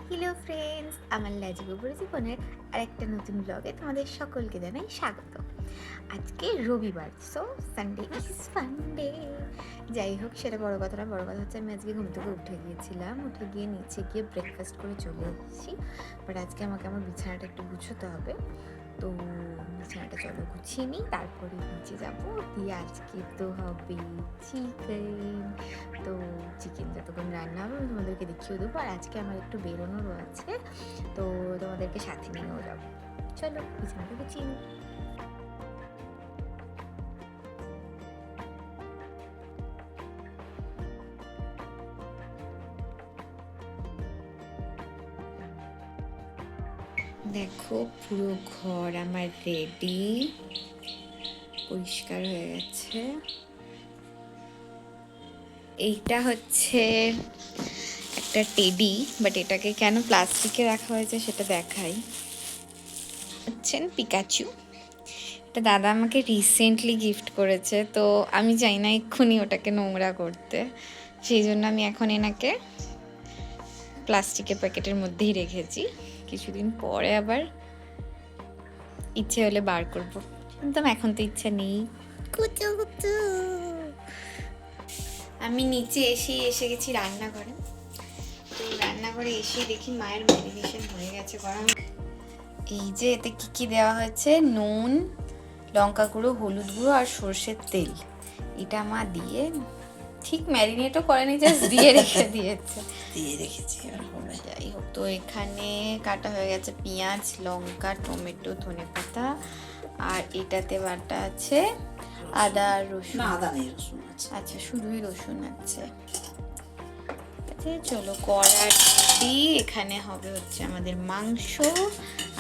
Hello friends, আমার লাজুক জীবনের আরেকটা নতুন ব্লগে তোমাদের সকলকে জানাই স্বাগত। আজকে রবিবার, সো সানডে ইজ ফান্ডে। যাই হোক, সেটা বড় কথা না, বড় কথা হচ্ছে আমি আজকে ঘুম থেকে উঠে গিয়েছিলাম, উঠে গিয়ে নিচে গিয়ে ব্রেকফাস্ট করে চলে এসেছি। বাট আজকে আমাকে আমার বিছানাটা একটু গুছোতে হবে, তো বিছানাটা চলো গুছিয়ে নিই, তারপরে নিচে যাবো। দিয়ে আজকে তো হবে চিকেন, তো চিকেন যতক্ষণ রান্না হবে আমি তোমাদেরকে দেখিয়ে দেবো। আর আজকে আমার একটু বেরোনোরও আছে, তো তোমাদেরকে সাথে নিয়েও যাবো। চলো বিছানাটা গুছিয়ে নিই। দেখো, পুরো ঘর আমার রেডি, পরিষ্কার হয়ে গেছে। এইটা হচ্ছে একটা টেডি, বাট এটাকে কেন প্লাস্টিকে রাখা হয়েছে সেটা দেখাই। হচ্ছেন পিকাচু। এটা দাদা আমাকে রিসেন্টলি গিফট করেছে, তো আমি চাই না এক্ষুনি ওটাকে নোংরা করতে, সেই জন্য আমি এখন এনাকে প্লাস্টিকের প্যাকেটের মধ্যেই রেখেছি। কিছুদিন পরে আবার ইচ্ছে হলে বার করবো, কিন্তু এখন তো ইচ্ছা নেই। কুচু কুচু। আমি নিচে এসে গেছি রান্নাঘরে। তো রান্নাঘরে এসেই দেখি মায়ের ম্যারিনেশন হয়ে গেছে করা। এই যে এতে কি কি দেওয়া হয়েছে, নুন, লঙ্কা গুঁড়ো, হলুদ গুঁড়ো আর সর্ষের তেল। এটা মা দিয়ে ঠিক ম্যারিনেটও করেনি, জাস্ট দিয়ে রেখেছি। যাই হোক, তো এখানে কাটা হয়ে গেছে পেঁয়াজ, লঙ্কা, টমেটো, ধনেপাতা, আর এটাতে বাটা আছে আদা রসুন। আদা নেই, রসুন আছে। আচ্ছা, শুধুই রসুন আছে। চলো কড়াটি, এখানে হবে হচ্ছে আমাদের মাংস,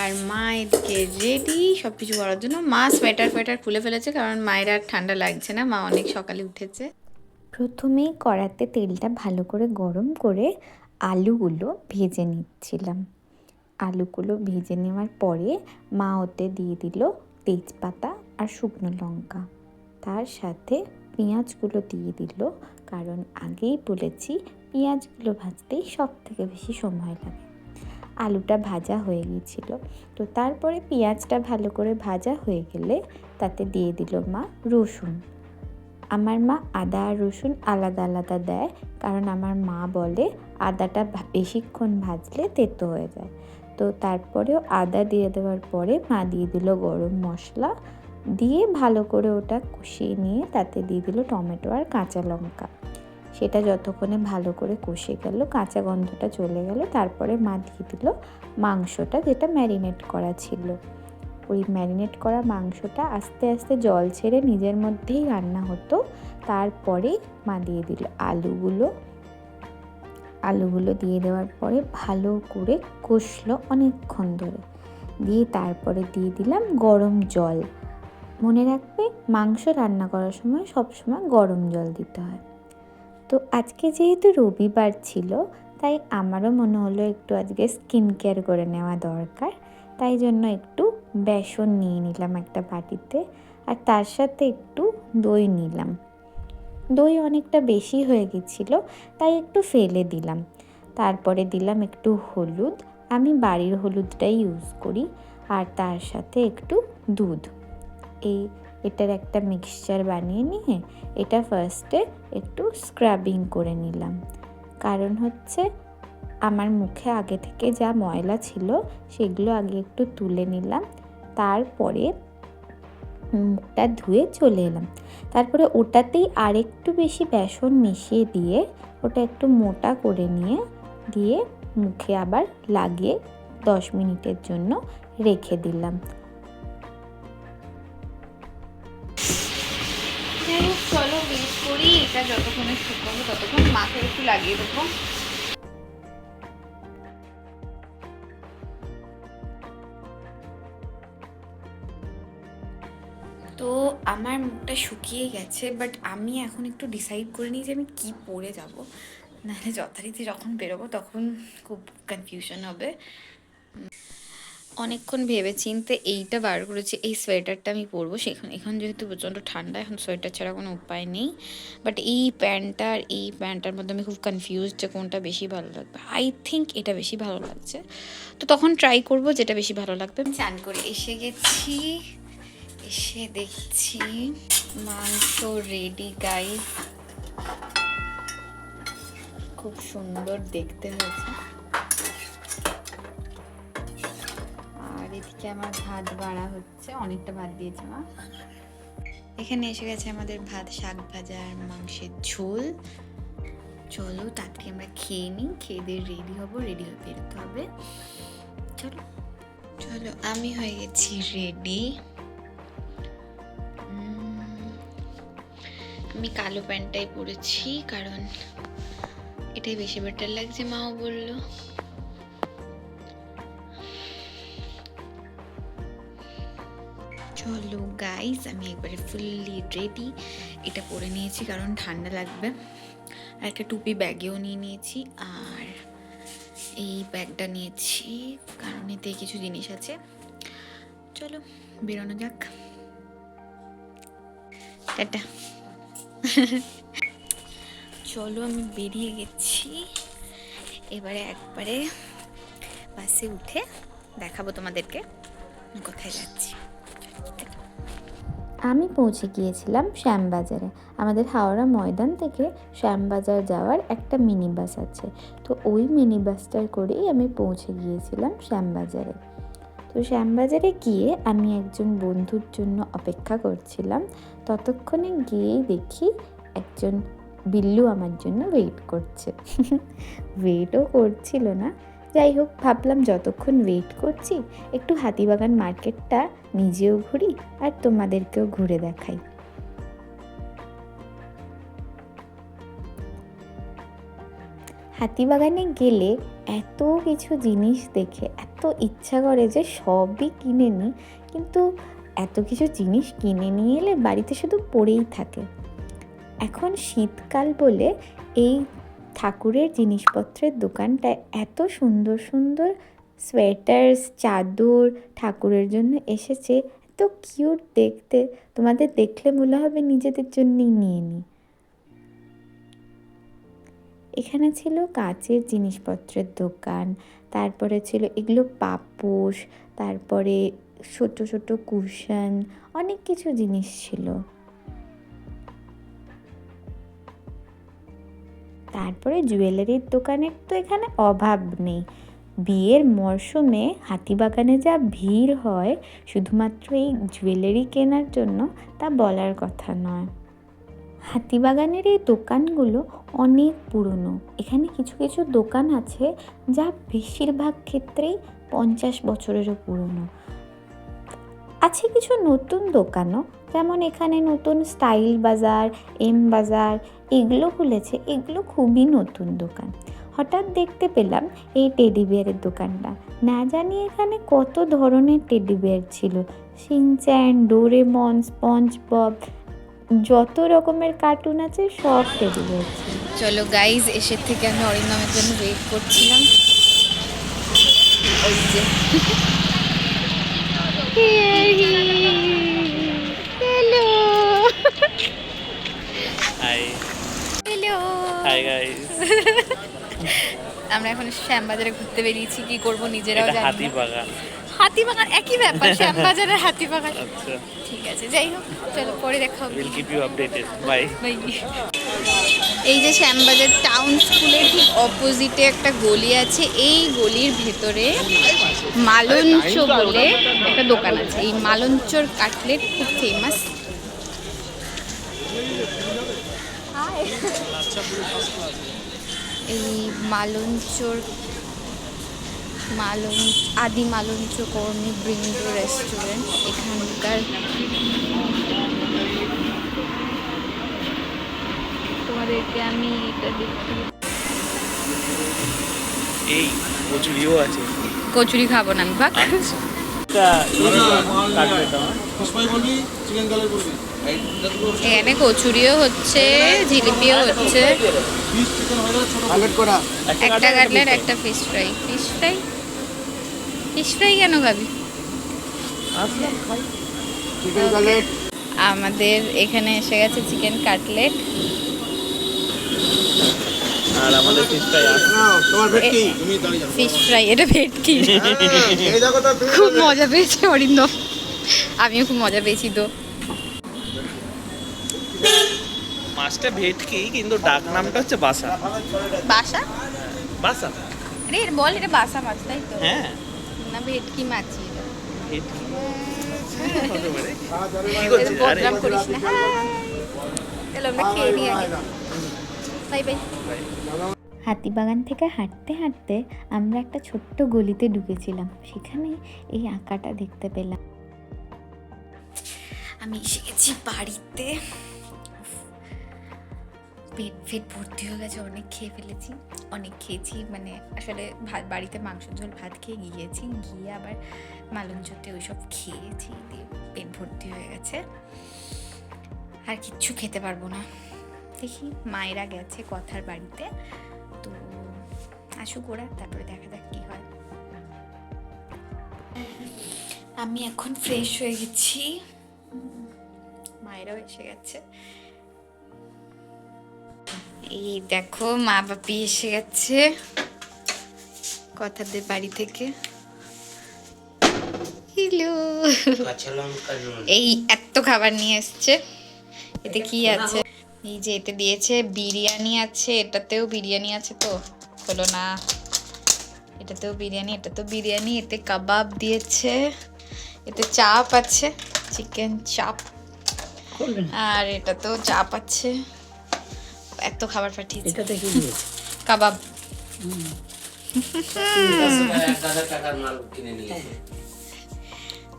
আর মা এদিকে রেডি সব কিছু করার জন্য। মা সোয়েটার খুলে ফেলেছে, কারণ মায়ের আর ঠান্ডা লাগছে না, মা অনেক সকালে উঠেছে। প্রথমেই কড়াতে তেলটা ভালো করে গরম করে আলুগুলো ভেজে নিচ্ছিলাম। আলুগুলো ভেজে নেওয়ার পরে মা ওতে দিয়ে দিল তেজপাতা আর শুকনো লঙ্কা, তার সাথে পেঁয়াজগুলো দিয়ে দিল, কারণ আগেই বলেছি পেঁয়াজগুলো ভাজতেই সব থেকে বেশি সময় লাগে। আলুটা ভাজা হয়ে গিয়েছিল, তো তারপরে পেঁয়াজটা ভালো করে ভাজা হয়ে গেলে তাতে দিয়ে দিল মা রসুন। আমার মা আদা আর রসুন আলাদা আলাদা দেয়, কারণ আমার মা বলে আদাটা বেশিক্ষণ ভাজলে তেতো হয়ে যায়। তো তারপরেও আদা দিয়ে দেওয়ার পরে মা দিয়ে দিল গরম মশলা, দিয়ে ভালো করে ওটা কষিয়ে নিয়ে তাতে দিয়ে দিল টমেটো আর কাঁচা লঙ্কা। সেটা যতক্ষণে ভালো করে কষে গেল, কাঁচা গন্ধটা চলে গেল, তারপরে মা দিয়ে দিল মাংসটা, যেটা ম্যারিনেট করা ছিল। ওই ম্যারিনেট করা মাংসটা আস্তে আস্তে জল ছেড়ে নিজের মধ্যেই রান্না হতো। তারপরে মা দিয়ে দিল আলুগুলো দিয়ে দেওয়ার পরে ভালো করে কষলো অনেকক্ষণ ধরে, দিয়ে তারপরে দিয়ে দিলাম গরম জল। মনে রাখবে, মাংস রান্না করার সময় সবসময় গরম জল দিতে হয়। তো আজকে যেহেতু রবিবার ছিল, তাই আমারও মনে হলো একটু আজকে স্কিন কেয়ার করে নেওয়া দরকার, তাই জন্য একটু বেসন নিয়ে নিলাম একটা বাটিতে, আর তার সাথে একটু দই নিলাম। দই অনেকটা বেশি হয়ে গেছিলো, তাই একটু ফেলে দিলাম। তারপরে দিলাম একটু হলুদ, আমি বাড়ির হলুদটাই ইউজ করি, আর তার সাথে একটু দুধ। এটার একটা মিক্সচার বানিয়ে নিয়ে এটা ফার্স্টে একটু স্ক্রাবিং করে নিলাম, কারণ হচ্ছে আমার মুখে আগে থেকে যা ময়লা ছিল সেগুলো আগে একটু তুলে নিলাম, তারপরে মুখটা ধুয়ে চলে এলাম। তারপরে ওটাতেই আরেকটু বেশি বেসন মিশিয়ে দিয়ে ওটা একটু মোটা করে দিয়ে মুখে আবার লাগিয়ে 10 মিনিটের জন্য রেখে দিলাম। চলো ওয়েট করি, এটা যতক্ষণে শুকাবো ততক্ষণ মাকে একটু লাগিয়ে দেবো। তো আমার মুখটা শুকিয়ে গেছে, বাট আমি এখন একটু ডিসাইড করে নিই যে আমি কী পরে যাব, নাহলে যথারীতি যখন বেরোবো তখন খুব কনফিউশন হবে। অনেকক্ষণ ভেবে চিন্তে এইটা বার করেছি, এই সোয়েটারটা আমি পরবো। সেখানে এখন যেহেতু প্রচণ্ড ঠান্ডা, এখন সোয়েটার ছাড়া কোনো উপায় নেই। বাট এই প্যান্টটা আর এই প্যান্টটার মধ্যে আমি খুব কনফিউজড যে কোনটা বেশি ভালো লাগবে। আই থিঙ্ক এটা বেশি ভালো লাগছে, তো তখন ট্রাই করব যেটা বেশি ভালো লাগবে। চান করে এসে গেছি, এসে দেখছি মাংস রেডি গাইস। খুব সুন্দর দেখতে হয়েছে। আর এদিকে আমার ভাত বাড়া হচ্ছে, অনেকটা ভাত দিয়েছে মা। এখানে এসে গেছে আমাদের ভাত, শাক ভাজা আর মাংসের ঝোল। চলো তাড়াতাড়ি আমরা খেয়ে নিই, খেয়ে দিয়ে রেডি হবো, রেডি হয়ে বেরোতে হবে। চলো চলো, আমি হয়ে গেছি রেডি। আমি কালো প্যান্টটাই পরেছি কারণ এটাই বেশি বেটার লাগছে, মাও বললো। চলো গাইস, আমি একবারে ফুললি রেডি। এটা পরে নিয়েছি কারণ ঠান্ডা লাগবে, আর একটা টুপি ব্যাগেও নিয়ে নিয়েছি, আর এই ব্যাগটা নিয়েছি কারণ এতে কিছু জিনিস আছে। চলো বেরোনো যাক, টাটা। চলো আমি বেরিয়ে গেছি, এবারে একবারে বাসে উঠে দেখাবো তোমাদেরকে কোথায় যাচ্ছি। আমি পৌঁছে গিয়েছিলাম শ্যামবাজারে। আমাদের হাওড়া ময়দান থেকে শ্যামবাজার যাওয়ার একটা মিনি বাস আছে, তো ওই মিনি বাসটার করেই আমি পৌঁছে গিয়েছিলাম শ্যামবাজারে। তো শ্যামবাজারে গিয়ে আমি একজন বন্ধুর জন্য অপেক্ষা করছিলাম। ততক্ষণে গিয়েই দেখি একজন বিল্লু আমার জন্য ওয়েট করছে। ওয়েটও করছিল না, যাই হোক ভাবলাম যতক্ষণ ওয়েট করছি একটু হাতিবাগান মার্কেটটা নিজেও ঘুরি আর তোমাদেরকেও ঘুরে দেখাই। হাতিবাগানে গেলে এত কিছু জিনিস দেখে এত ইচ্ছা করে যে সবই কিনে নিই, কিন্তু এত কিছু জিনিস কিনে নিয়ে এলে বাড়িতে শুধু পড়েই থাকে। এখন শীতকাল বলে এই ঠাকুরের জিনিসপত্রের দোকানটায় এত সুন্দর সুন্দর সোয়েটার্স, চাদর ঠাকুরের জন্য এসেছে, এত কিউট দেখতে। তোমাদের দেখলে মনে হবে নিজেদের জন্যই নিয়ে নিই। এখানে ছিল কাচের জিনিসপত্রের দোকান, তারপরে ছিল এগুলো পাপোশ, তারপরে ছোট ছোট কুশন, অনেক কিছু জিনিস ছিল। তারপরে জুয়েলারির দোকানের তো এখানে অভাব নেই। বিয়ের মরশুমে হাতিবাগানে যা ভিড় হয় শুধুমাত্র এই জুয়েলারি কেনার জন্য, তা বলার কথা নয়। হাতিবাগানের এই দোকানগুলো অনেক পুরনো। এখানে কিছু কিছু দোকান আছে যা বেশিরভাগ ক্ষেত্রেই 50 বছরেরও পুরনো। আছে কিছু নতুন দোকানও, যেমন এখানে নতুন স্টাইল বাজার, এম বাজার এগুলো খুলেছে, এগুলো খুবই নতুন দোকান। হঠাৎ দেখতে পেলাম এই টেডি বিয়ারের দোকানটা। না জানি এখানে কত ধরনের টেডি বিয়ার ছিল, শিনচ্যান, ডোরেমন, স্পঞ্জ বব, যত রকমের কার্টুন আছে সব টেডি বিয়ার ছিল। চলো গাইজ, এসে থেকে আমি অরিন্দমের জন্য ওয়েট করছিলাম। ওই যে হ্যালো হ্যালো হাই গাইস। আমরা এখন শ্যামবাজারে ঘুরতে বেরিয়েছি, কি করব নিজেরাও জানি না। হাতিবাগান, হাতিবাগান একই ব্যাপার, শ্যামবাজারের হাতিবাগান। আচ্ছা ঠিক আছে, যাই হোক চলো পরে দেখা হবে। Will keep you updated, bye bye. এই যে শ্যামবাজার টাউন স্কুলের ঠিক অপোজিটে একটা গলি আছে, এই গলির ভেতরে মালঞ্চ বলে একটা দোকান আছে। এই মালঞ্চর কাটলেট খুব ফেমাস। এই আদি মালঞ্চ কর্মী বৃন্দ রেস্টুরেন্ট, এখানকার তোমাদেরকে আমি এটা দেখতে। এই কচুরিও আছে, কচুরি খাবো না আমি, ভাগ। এখানে কচুরিও হচ্ছে, জিলিপিও হচ্ছে, একটা কাটলেট, একটা ফিশ ফ্রাই। ফিশ ফ্রাই কেন খাবি? আসলাম খাই চিকেন কাটলেট। আমাদের এখানে এসে গেছে চিকেন কাটলেট। আর আমাদের ফিশ ফ্রাই নাও তোমার ভেটকি তুমি দাঁড়িয়ে যাও ফিশ ফ্রাই, এটা ভেটকি। এই দেখো তো তুমি খুব মজা পেয়েছে অরিন্দম, আমিও খুব মজা পেয়েছি তো। মাছটা ভেটকি কিন্তু ডাক নামটা হচ্ছে বাসা। বাসা? বাসা আরে বল এটা বাসা মাছ তাই তো? হ্যাঁ না ভেটকি মাছই এটা। ভেটকি হতে পারে। কি করছিস? আরে বদনাম করিস না। চলো আমরা খেয়ে নিই আগে। Bye bye. হাতিবাগান থেকে হাঁটতে হাঁটতে আমরা একটা ছোট্ট গলিতে ঢুকেছিলাম, সেখানে এই আঁকাটা দেখতে পেলাম। আমি এসে গেছি বাড়িতে। পেট ফেট ভর্তি হয়ে গেছে, অনেক খেয়ে ফেলেছি, অনেক খেয়েছি, মানে আসলে ভাত বাড়িতে মাংস ঝোল ভাত খেয়ে গিয়েছি, গিয়ে আবার মালঞ্চতে ওইসব খেয়েছি, দিয়ে পেট ভর্তি হয়ে গেছে, আর কিচ্ছু খেতে পারবো না। দেখি মায়েরা গেছে কথার বাড়িতে, তো আসুক ওরা, তারপরে দেখা যাক কী হয়। আমি এখন ফ্রেশ হয়ে গেছি, মায়েরাও এসে গেছে। এই দেখো মা বাপি এসে গেছে কথাদের বাড়ি থেকে। হ্যালো, এই এত খাবার নিয়ে এসছে। এতে কি আছে? এই যে এতে দিয়েছে বিরিয়ানি আছে, এটাতেও বিরিয়ানি আছে, তো হলো না, এটাতেও বিরিয়ানি, এটাতেও বিরিয়ানি, এতে কাবাব দিয়েছে, এতে চাপ আছে, চিকেন চাপ, আর এটাতেও চাপ আছে। এত খাবার পাঠিয়েছে। এটাতে কি দিয়েছে? কাবাব।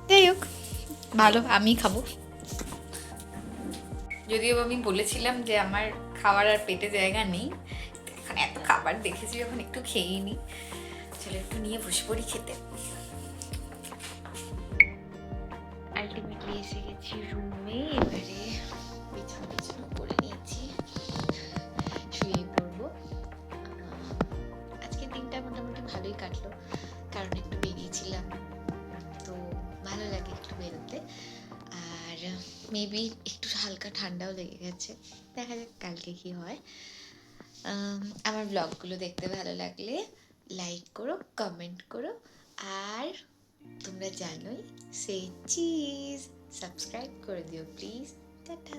যাই হোক ভালো, আমি খাবো। যদিও আমি বলেছিলাম যে আমার খাবার আর পেটে জায়গা নেই, এখন এত খাবার দেখেছি যখন একটু খেয়েই নি। চলো একটু নিয়ে বসে পড়ি খেতে। আলটিমেটলি এসে গেছি রুমে, এবারে বিছানা বিছানা করে নিয়েছি, শুয়ে পড়বো। আজকের দিনটা মোটামুটি ভালোই কাটলো, কারণ একটু বেরিয়েছিলাম, তো ভালো লাগে একটু বেরোতে, আর মেবি একটু হালকা ঠান্ডাও লেগে গেছে, দেখা যাক কালকে কি হয়। আমার ব্লগগুলো দেখতে ভালো লাগলে লাইক করো, কমেন্ট করো, আর তোমরা জানোই সে চিজ সাবস্ক্রাইব করে দিও প্লিজ। টাটা।